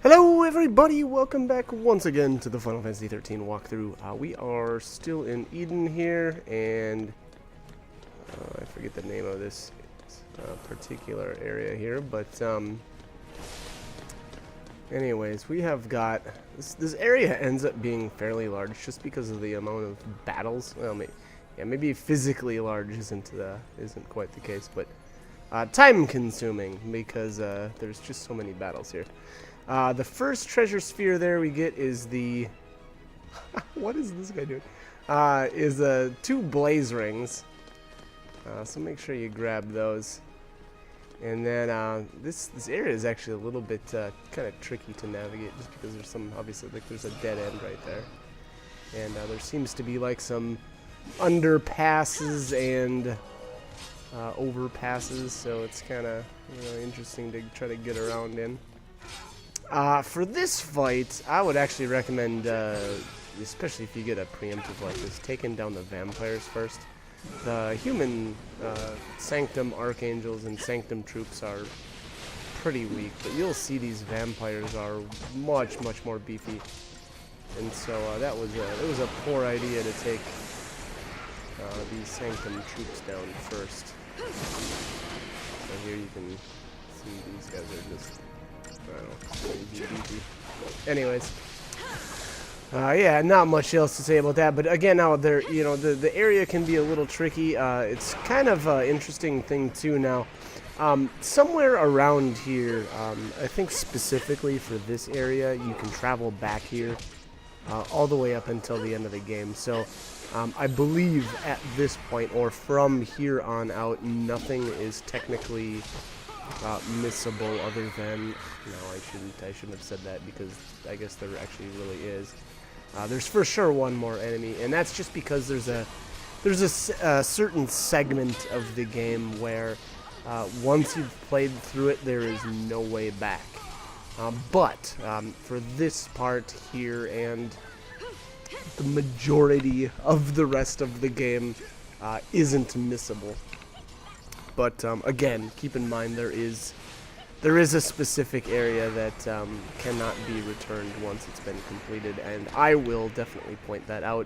Hello everybody, welcome back once again to the Final Fantasy XIII walkthrough. We are still in Eden here, and I forget the name of this particular area here, but anyways, we have got, this area ends up being fairly large just because of the amount of battles. Well, maybe physically large isn't quite the case, but time consuming because there's just so many battles here. The first treasure sphere there we get is the... what is this guy doing? Is 2 blaze rings. So make sure you grab those. And then this area is actually a little bit kind of tricky to navigate just because there's some, obviously, like there's a dead end right there. And there seems to be like some underpasses and overpasses, so it's kind of interesting to try to get around in. For this fight, I would actually recommend, especially if you get a preemptive like this, taking down the vampires first. The human Sanctum Archangels and Sanctum troops are pretty weak, but you'll see these vampires are much more beefy. And so it was a poor idea to take these Sanctum troops down first. So here you can see these guys are just... Anyways, yeah, not much else to say about that. But again, now there, the area can be a little tricky. It's kind of an interesting thing too. Now, somewhere around here, I think specifically for this area, you can travel back here all the way up until the end of the game. So, I believe at this point, or from here on out, nothing is technically missable other than, I shouldn't have said that because I guess there actually really is. There's for sure one more enemy, and that's just because there's a certain segment of the game where once you've played through it, there is no way back. But for this part here and the majority of the rest of the game isn't missable. But again, keep in mind there is a specific area that cannot be returned once it's been completed, and I will definitely point that out.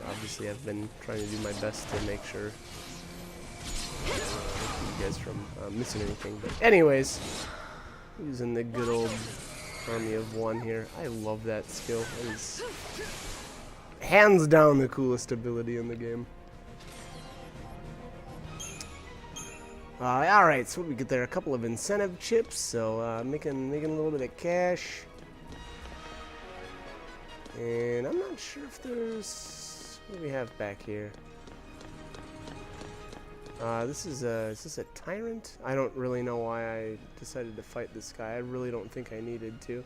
Obviously, I've been trying to do my best to make sure keep you guys from missing anything. But anyways, using the good old Army of One here. I love that skill. It is hands down the coolest ability in the game. Alright, so what we get there? A couple of incentive chips, so making a little bit of cash. And I'm not sure if there's... what do we have back here? Is this a tyrant? I don't really know why I decided to fight this guy. I really don't think I needed to.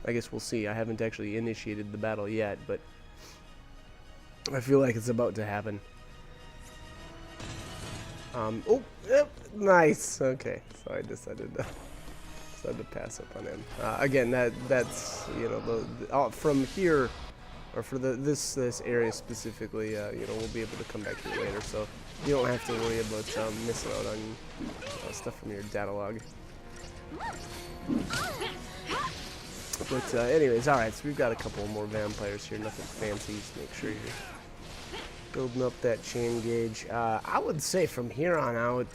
I guess we'll see. I haven't actually initiated the battle yet, but I feel like it's about to happen. Oh, yep, nice. Okay, so I decided to pass up on him. Again, that's from here, or for this area specifically, we'll be able to come back here later, so you don't have to worry about missing out on stuff from your data log. But anyways, all right. So we've got a couple more vampires here. Nothing fancy. Just make sure you're building up that chain gauge. I would say from here on out,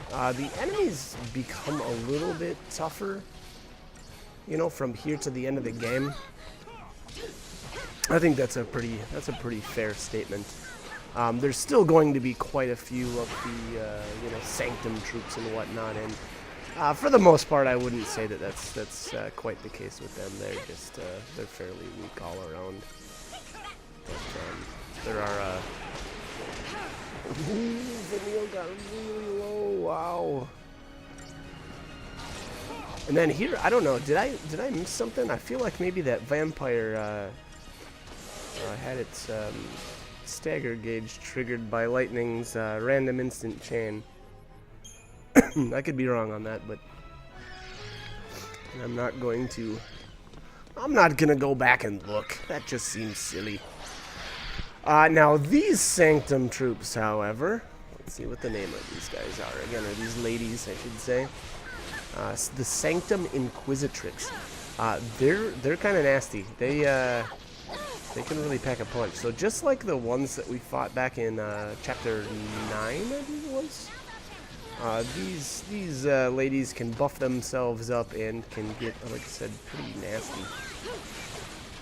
the enemies become a little bit tougher, from here to the end of the game. I think that's a pretty fair statement. There's still going to be quite a few of the, Sanctum troops and whatnot, and for the most part, I wouldn't say that that's quite the case with them. They're just, they're fairly weak all around. But, there are, Vanille got really low, wow. And then here, I don't know, did I miss something? I feel like maybe that vampire, had its, stagger gauge triggered by lightning's, random instant chain. I could be wrong on that, but I'm not gonna go back and look. That just seems silly. Now these Sanctum troops, however, let's see what the name of these guys are. Again, are these ladies, I should say. The Sanctum Inquisitrix. They're kind of nasty. They can really pack a punch. So just like the ones that we fought back in chapter 9, I believe it was. These ladies can buff themselves up and can get, like I said, pretty nasty.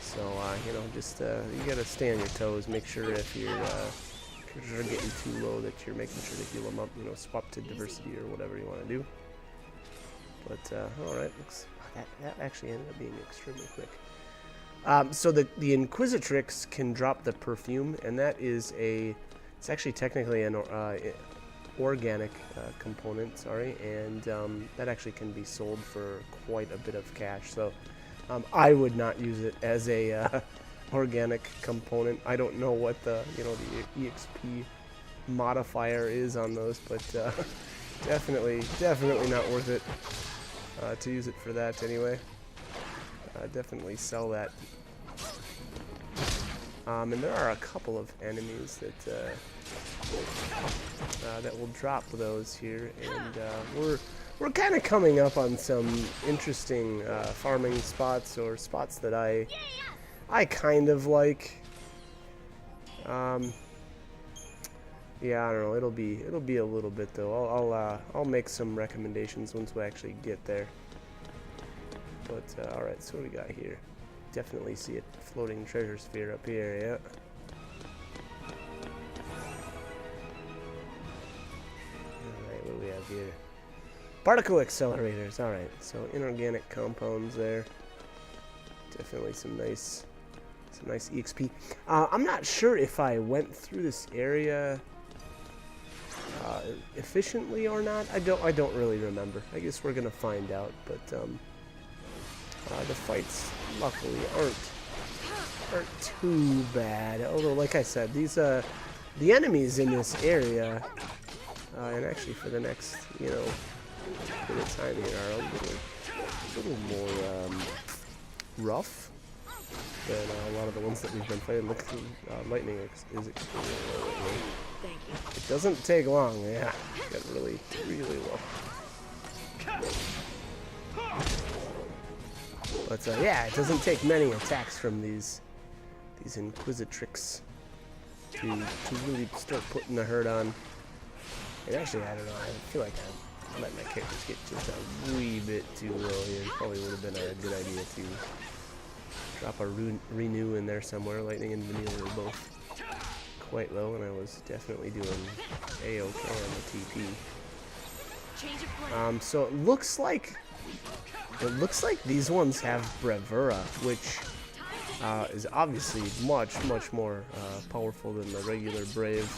So you know, just you gotta stay on your toes. Make sure if you're getting too low that you're making sure to heal them up. You know, swap to diversity or whatever you want to do. But all right, that actually ended up being extremely quick. So the Inquisitrix can drop the perfume, and that is it's actually technically an organic component, sorry, and that actually can be sold for quite a bit of cash. So I would not use it as a organic component. I don't know what the the EXP modifier is on those, but definitely not worth it to use it for that anyway. Definitely sell that. And there are a couple of enemies that will drop those here, and we're kind of coming up on some interesting farming spots, or spots that I kind of like. Yeah, I don't know. It'll be a little bit though. I'll make some recommendations once we actually get there. But all right, so what do we got here? Definitely see a floating treasure sphere up here. Yeah. All right, what do we have here? Particle accelerators. All right, so inorganic compounds there. Definitely some nice EXP. I'm not sure if I went through this area efficiently or not. I don't really remember. I guess we're gonna find out. But the fights luckily aren't too bad. Although, like I said, these the enemies in this area, and actually for the next bit of time here, are a little more rough than a lot of the ones that we've been fighting. Look, lightning is extremely low right now. Thank you. It doesn't take long. Yeah, get really low. But yeah, it doesn't take many attacks from these Inquisitrix to really start putting the hurt on. And actually, I don't know. I feel like I let my characters get just a wee bit too low here. Probably would have been a good idea to drop a renew in there somewhere. Lightning and Vanilla were both quite low, and I was definitely doing A-OK on the TP. So it looks like these ones have Bravura, which is obviously much more powerful than the regular Brave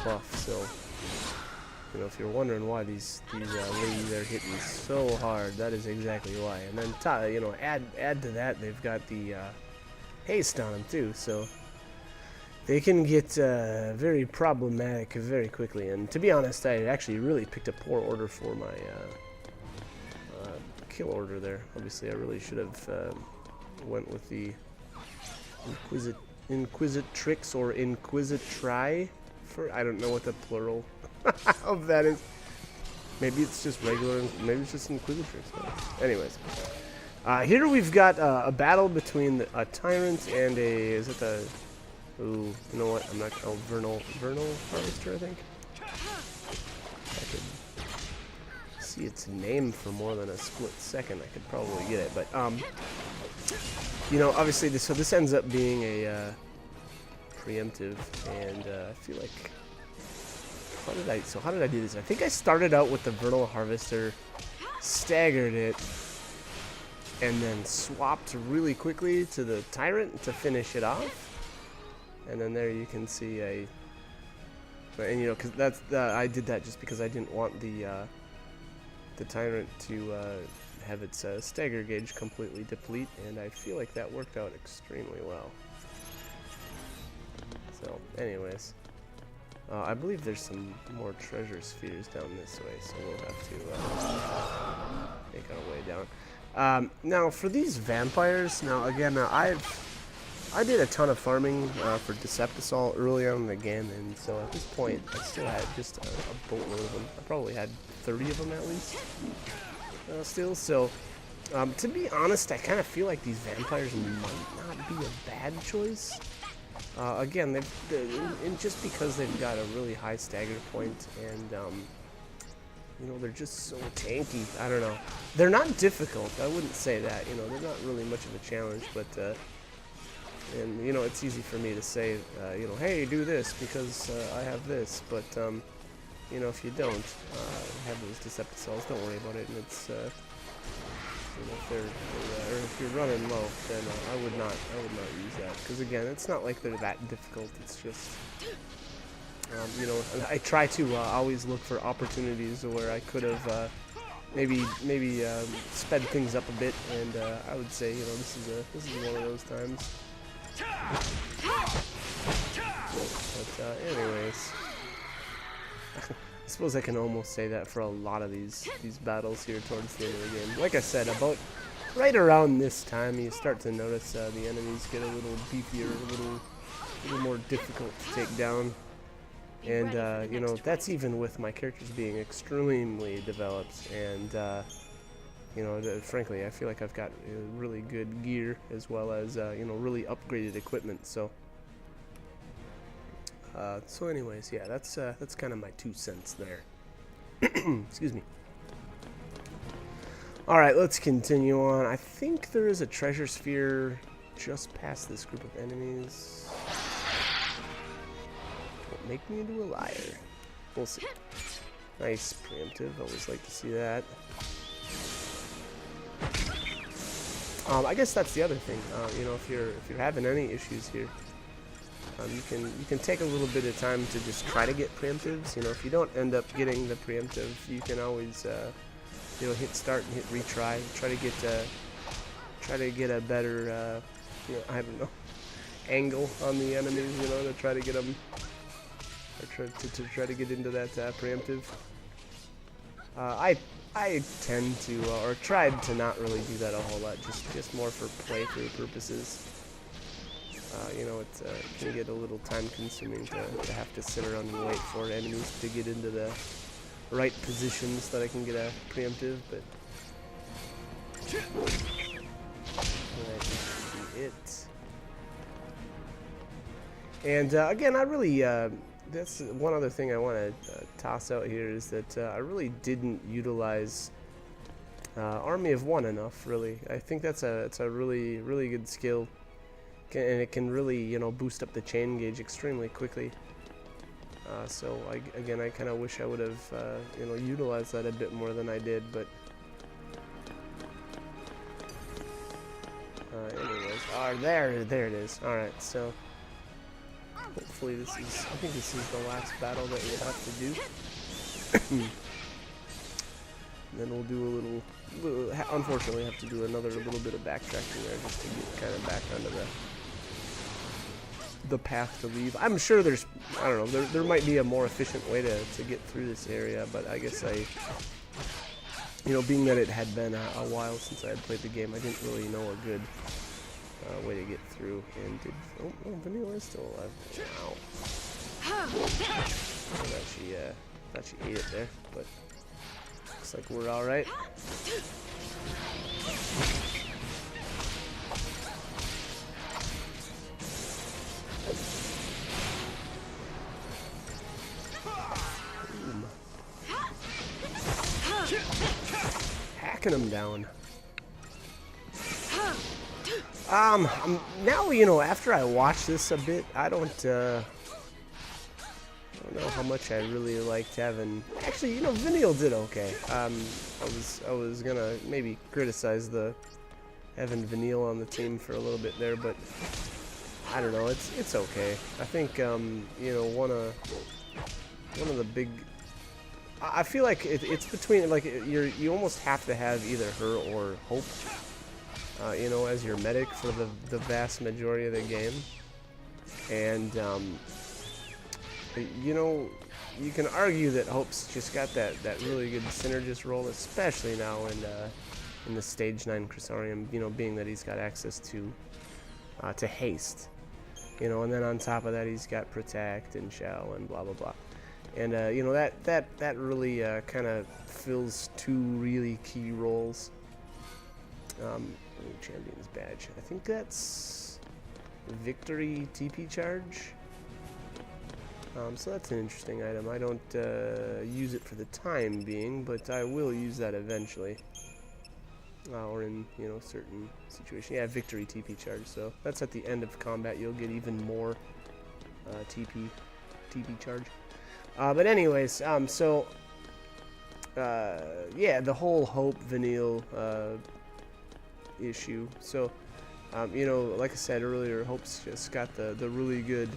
buff. So if you're wondering why these ladies are hitting so hard, that is exactly why. And then add to that, they've got the haste on them too, so they can get very problematic very quickly. And to be honest, I actually really picked a poor order for my kill order there. Obviously, I really should have went with the Inquisitrix or Inquisitri. I don't know what the plural of that is. Maybe it's just regular. Maybe it's just Inquisitrix. Anyways, here we've got a battle between a tyrant and a. Is it the? Ooh, you know what? I'm not. Oh, Vernal Harvester, I think. I could see its name for more than a split second. I could probably get it, but obviously this ends up being a preemptive, and I feel like how did I do this? I think I started out with the Vernal Harvester, staggered it, and then swapped really quickly to the Tyrant to finish it off. And then there you can see because that's I did that just because I didn't want the Tyrant to have its stagger gauge completely deplete, and I feel like that worked out extremely well. So, anyways, I believe there's some more treasure spheres down this way, so we'll have to make our way down. Now, for these vampires, again, I did a ton of farming for Deceptisol early on in the game, and so at this point, I still had just a boatload of them. I probably had 30 of them at least. Still, so to be honest, I kind of feel like these vampires might not be a bad choice. Again, and just because they've got a really high stagger point, and you know, they're just so tanky. I don't know. They're not difficult. I wouldn't say that. You know, they're not really much of a challenge, but and you know, it's easy for me to say, you know, hey, do this because I have this, but you know, if you don't have those deceptive cells, don't worry about it, and it's you know, if or if you're running low, then I would not use that, because again, it's not like they're that difficult. It's just you know, I try to always look for opportunities where I could have maybe sped things up a bit, and I would say, you know, this is one of those times. But anyways, I suppose I can almost say that for a lot of these battles here towards the end of the game. Like I said, about right around this time, you start to notice the enemies get a little beefier, a little more difficult to take down. And, you know, that's even with my characters being extremely developed. And, you know, frankly, I feel like I've got really good gear as well as, you know, really upgraded equipment. So, anyways, yeah, that's kind of my 2 cents there. Excuse me. All right, let's continue on. I think there is a treasure sphere just past this group of enemies. Don't make me into a liar. We'll see. Nice preemptive. Always like to see that. I guess that's the other thing. You know, if you're having any issues here, you can take a little bit of time to just try to get preemptives. You know, if you don't end up getting the preemptive, you can always you know, hit start and hit retry. Try to get a better you know, I don't know, angle on the enemies. You know, to try to get them, or try to get into that preemptive. I tend to, or tried to not really do that a whole lot, just more for playthrough purposes. You know, it can get a little time-consuming to have to sit around and wait for enemies to get into the right positions that I can get a preemptive, but that should be it. And again, I really, that's one other thing I want to toss out here, is that I really didn't utilize Army of One enough, really. I think it's a really good skill, and it can really, you know, boost up the chain gauge extremely quickly. So again, I kind of wish I would have you know, utilized that a bit more than I did, but anyways, there it is. All right, so hopefully I think this is the last battle that we'll have to do. And then we'll do unfortunately have to do another little bit of backtracking there, just to get kind of back onto the path to leave. I'm sure there's, I don't know, there might be a more efficient way to get through this area, but I guess you know, being that it had been a while since I had played the game, I didn't really know a good way to get through. And Vanilla is still alive. Wow. I thought she ate it there, but looks like we're all right. Hacking them down. Now, you know, after I watch this a bit, I don't know how much I really liked having. Actually, you know, Vinial did okay. I was gonna maybe criticize having Vinial on the team for a little bit there, but I don't know. It's okay. I think you know, one of the big. I feel like it's between, like, you almost have to have either her or Hope, you know, as your medic for the vast majority of the game. And you know, you can argue that Hope's just got that really good synergist role, especially now in the Stage 9 Crysarium, you know, being that he's got access to haste, you know, and then on top of that he's got Protect and Shell and blah blah blah. And you know, that really kind of fills two really key roles. Champion's badge. I think that's victory TP charge. So that's an interesting item. I don't use it for the time being, but I will use that eventually. Or in, you know, certain situation. Yeah, victory TP charge. So that's at the end of combat. You'll get even more TP charge. But anyways, yeah, the whole Hope Vanille issue. So, you know, like I said earlier, Hope's just got the really good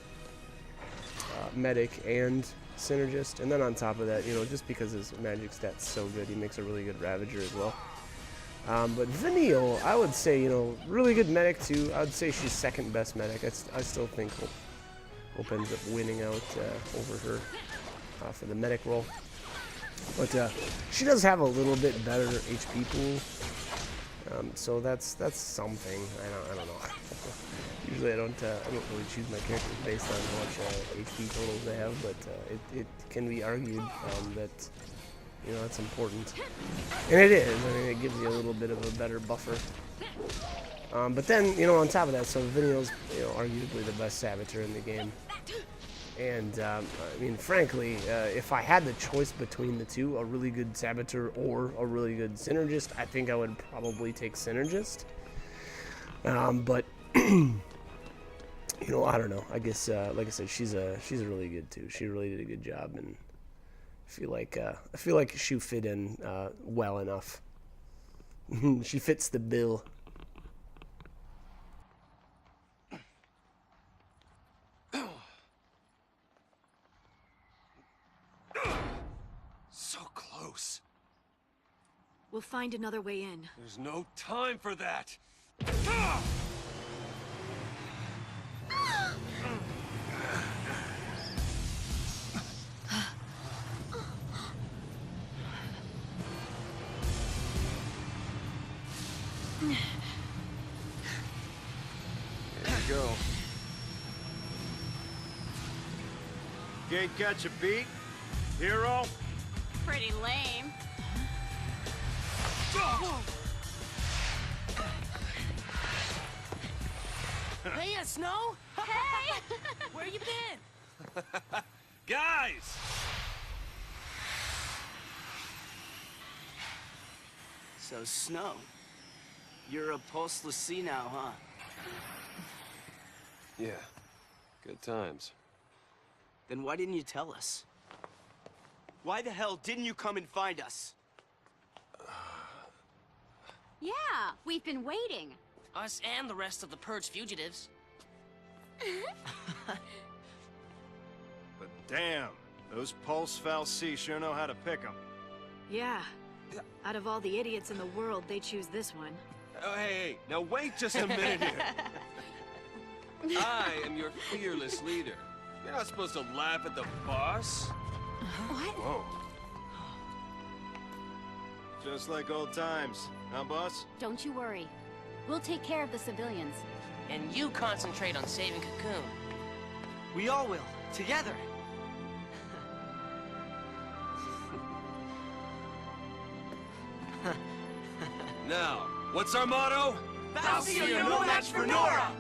medic and synergist, and then on top of that, you know, just because his magic stat's so good, he makes a really good Ravager as well. But Vanille, I would say, you know, really good medic too. I would say she's second best medic. I still think Hope ends up winning out over her for the medic role. But she does have a little bit better HP pool. So that's something. I don't know. Usually I don't really choose my characters based on how much HP totals they have, but it can be argued that, you know, that's important, and it is. I mean, it gives you a little bit of a better buffer. But then, you know, on top of that, so Vanille's, you know, arguably the best Saboteur in the game. And, I mean, frankly, if I had the choice between the two, a really good Saboteur or a really good Synergist, I think I would probably take Synergist. But, you know, I don't know. I guess, like I said, she's really good, too. She really did a good job, and I feel like she fit in well enough. She fits the bill. So close. We'll find another way in. There's no time for that. Here we go. Can't catch a beat, hero? Pretty lame. Hey, Snow! Hey! Where you been? Guys! So, Snow, you're a Pulse L'Cie now, huh? Yeah. Good times. Then why didn't you tell us? Why the hell didn't you come and find us? Yeah, we've been waiting. Us and the rest of the Purge fugitives. But damn, those Pulse fal'Cie sure know how to pick 'em. Yeah. Out of all the idiots in the world, they choose this one. Oh, hey, now wait just a minute here. I am your fearless leader. You're not supposed to laugh at the boss. What? Whoa. Just like old times, huh, boss? Don't you worry. We'll take care of the civilians. And you concentrate on saving Cocoon. We all will, together. Now, what's our motto? fal'Cie, you're no match for Nora!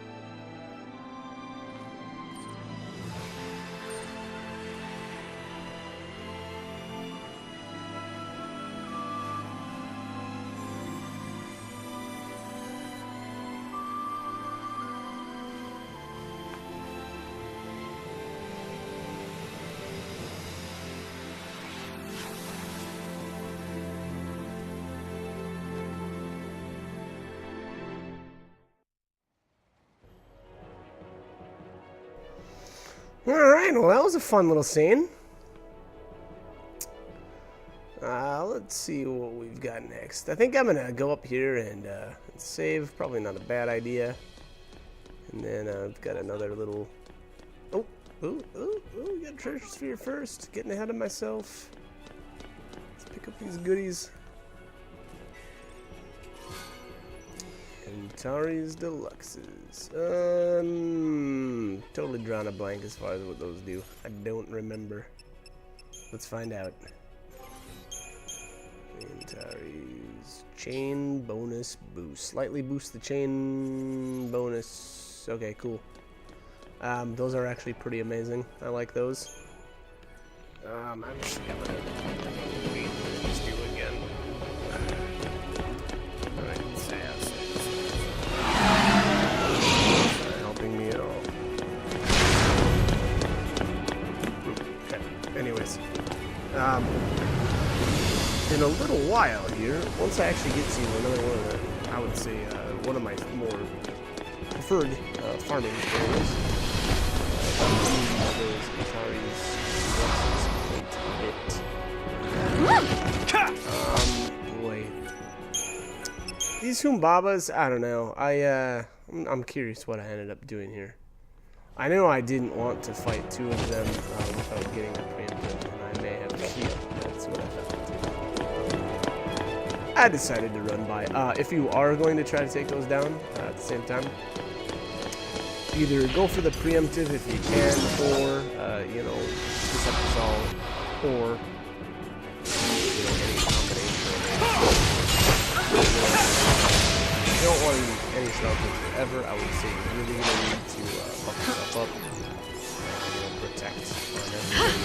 Alright, well that was a fun little scene. Let's see what we've got next. I think I'm gonna go up here and save. Probably not a bad idea. And then I've got another little... Oh, we got a treasure sphere first. Getting ahead of myself. Let's pick up these goodies. Antares Deluxes. Totally drawn a blank as far as what those do. I don't remember. Let's find out. Antares chain bonus boost. Slightly boost the chain bonus. Okay, cool. Those are actually pretty amazing. I like those. I'm actually gonna wait for these two again. Alright, Sass. Not helping me at all. Okay, anyways. In a little while here, once I actually get to another one of the, I would say, one of my more preferred farming areas. Boy. These Humbabas, I don't know. I'm curious what I ended up doing here. I know I didn't want to fight two of them without getting a preemptive, and I may have healed. That's what I thought. I decided to run by. If you are going to try to take those down at the same time, either go for the preemptive if you can, or you know, Decepticol, or you know, any combination. If you don't want to use any shelters forever, I would say you're really going to need to buff yourself up, you know, protect on everything.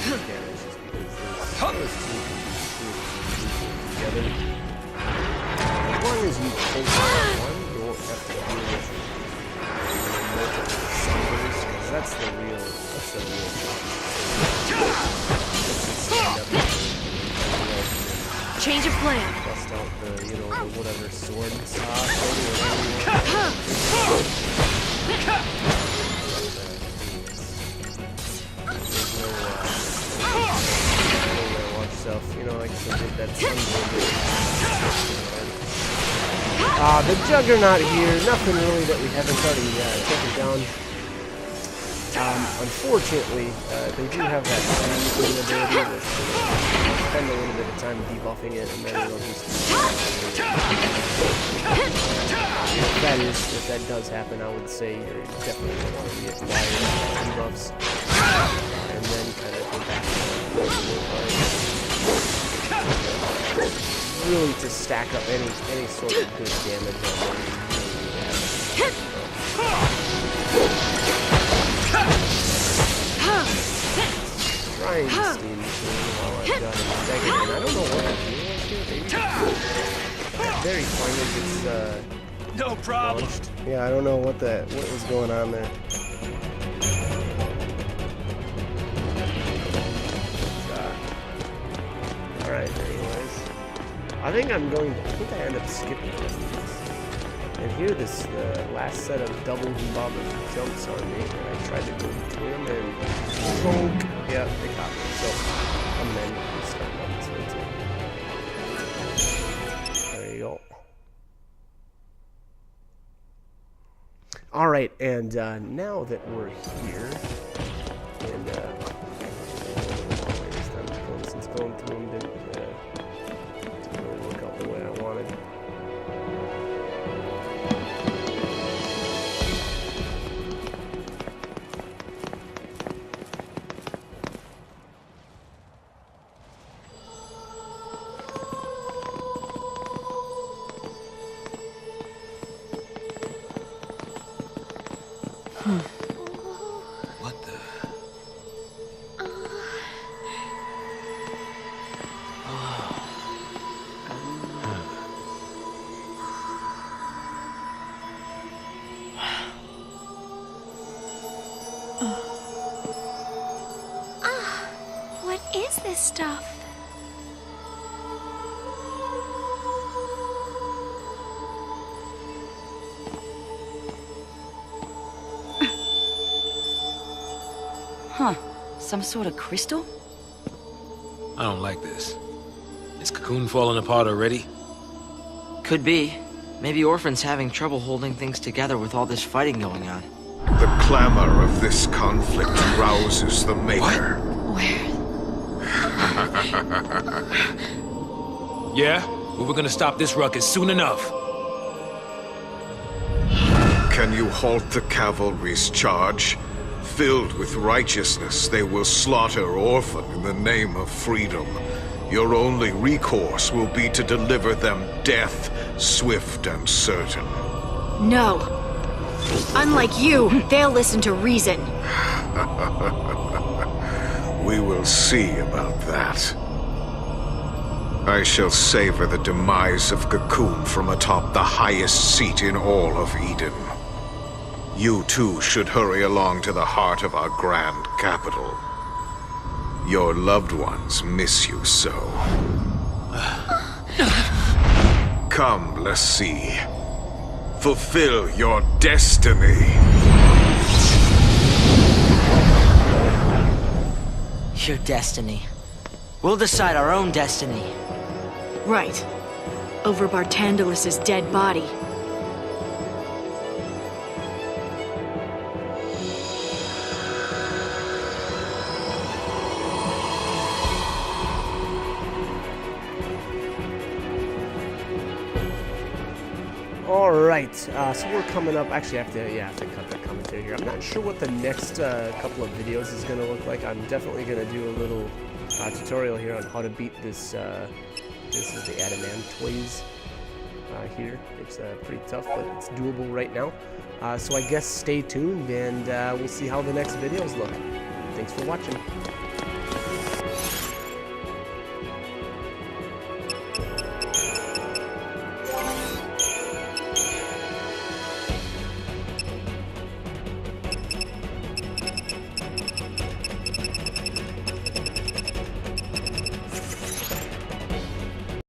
Damage just because those two together. As long as you focus on one, you won't have to deal with multiple summers, because that's the real problem. Change of plan. Bust out the, you know, the whatever sword stock. Watch yourself, you know, like I said, with that sunboard. The Juggernaut here, nothing really that we haven't already taken down. Unfortunately, they do have that freezing ability, which spend a little bit of time debuffing it, and then it'll just if that does happen, I would say you're definitely going to want to reacquire debuffs, and then kind of go back to really to stack up any sort of good damage on them. Trying to steam while I've got it a second, and I don't know what the deal is here, baby. Very fine if it's no problem. launched. Yeah, I don't know what was going on there. Alright, anyways. I think I end up skipping this. And here, this last set of double Humbaba jumps on me, and I tried to go between them, and bonk. Yeah, they caught me. So I'm then starting on this one too. There you go. All right, and now that we're here, and since going through them didn't really work out the way I wanted. What the? What is this stuff? Huh. Some sort of crystal? I don't like this. Is Cocoon falling apart already? Could be. Maybe Orphan's having trouble holding things together with all this fighting going on. The clamor of this conflict rouses the Maker. Where? Yeah? Well, we're gonna stop this ruckus soon enough. Can you halt the cavalry's charge? Filled with righteousness, they will slaughter Orphan in the name of freedom. Your only recourse will be to deliver them death, swift and certain. No. Unlike you, they'll listen to reason. We will see about that. I shall savor the demise of Cocoon from atop the highest seat in all of Eden. You too should hurry along to the heart of our grand capital. Your loved ones miss you so. Come, let's see. Fulfill your destiny. Your destiny. We'll decide our own destiny. Right. Over Bartandalus's dead body. All right, so we're coming up. Actually, I have to cut that commentary here. I'm not sure what the next couple of videos is going to look like. I'm definitely going to do a little tutorial here on how to beat this. This is the Adamantoise here. It's pretty tough, but it's doable right now. So I guess stay tuned, and we'll see how the next videos look. Thanks for watching.